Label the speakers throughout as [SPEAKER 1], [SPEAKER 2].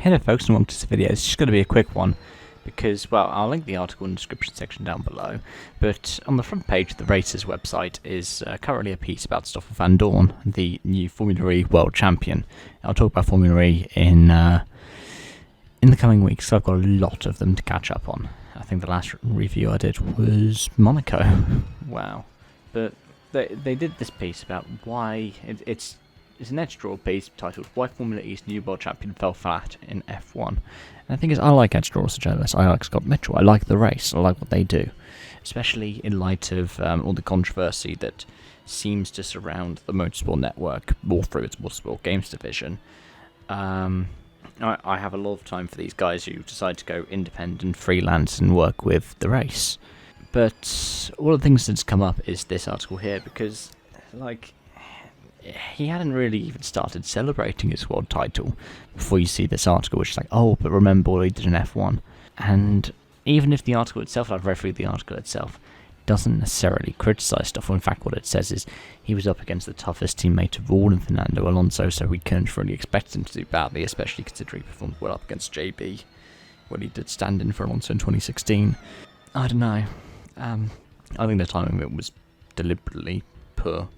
[SPEAKER 1] Hello folks and welcome to this video. It's just going to be a quick one because, well, I'll link the article in the description section down below, but on the front page of the race's website is currently a piece about Stoffel Vandoorne, the new Formula E world champion. I'll talk about Formula E in the coming weeks, so I've got a lot of them to catch up on. I think the last review I did was Monaco. Wow. But they did this piece about why it's an editorial piece titled "Why Formula E's New World Champion Fell Flat in F1." And the thing is, I like editorials as journalists. I like Scott Mitchell. I like the race. I like what they do, especially in light of all the controversy that seems to surround the Motorsport Network, all through its Motorsport Games division. I have a lot of time for these guys who decide to go independent, freelance, and work with the race. But one of the things that's come up is this article here, because, like, he hadn't really even started celebrating his world title before you see this article, which is like, oh, but remember what he did in F1. And even if the article itself, I've read through the article itself, doesn't necessarily criticise stuff. In fact, what it says is he was up against the toughest teammate of all in Fernando Alonso, so we couldn't really expect him to do badly, especially considering he performed well up against JB when he did stand in for Alonso in 2016. I don't know. I think the timing of it was deliberately poor.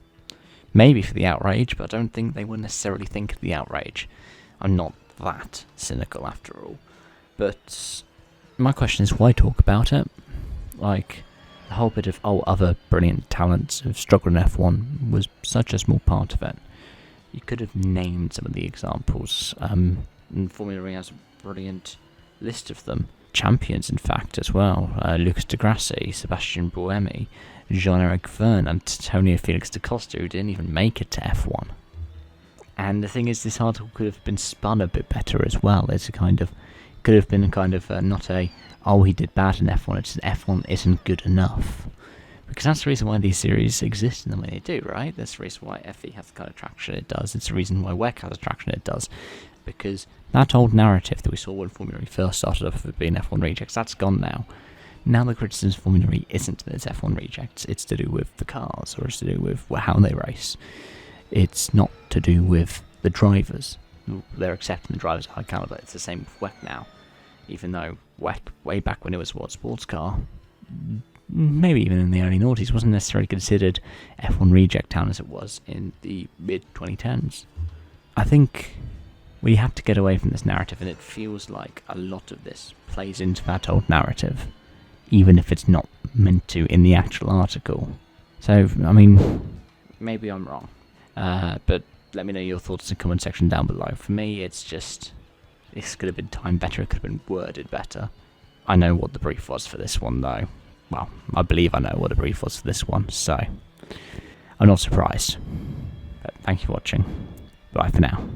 [SPEAKER 1] Maybe for the outrage, but I don't think they would necessarily think of the outrage. I'm not that cynical after all. But my question is, why talk about it? Like, the whole bit of, other brilliant talents who've struggled in F1 was such a small part of it. You could have named some of the examples. And Formula E has a brilliant list of them. Champions, in fact, as well. Lucas de Grassi, Sebastian Buemi, Jean-Eric Vergne, Antonio Felix da Costa, who didn't even make it to F1. And the thing is, this article could have been spun a bit better as well. It's a kind of, could have been a kind of, not a, he did bad in F1, it's an F1 isn't good enough. Because that's the reason why these series exist in the way they do, right? That's the reason why FE has the kind of traction it does. It's the reason why WEC has the traction it does. Because that old narrative that we saw when Formula E first started up of it being F1 rejects, that's gone now. Now the criticism of Formula E isn't that it's F1 rejects, it's to do with the cars, or it's to do with how they race. It's not to do with the drivers. They're accepting the drivers at high caliber. It's the same with WEC now. Even though WEC, way back when it was World Sports Car, maybe even in the early noughties, wasn't necessarily considered F1 reject town as it was in the mid-2010s. I think we have to get away from this narrative, and it feels like a lot of this plays into that old narrative, even if it's not meant to in the actual article. So, I mean, maybe I'm wrong, but let me know your thoughts in the comment section down below. For me, it's just, this could have been timed better, it could have been worded better. I know what the brief was for this one, though. Well, I believe I know what the brief was for this one, so I'm not surprised. But thank you for watching. Bye for now.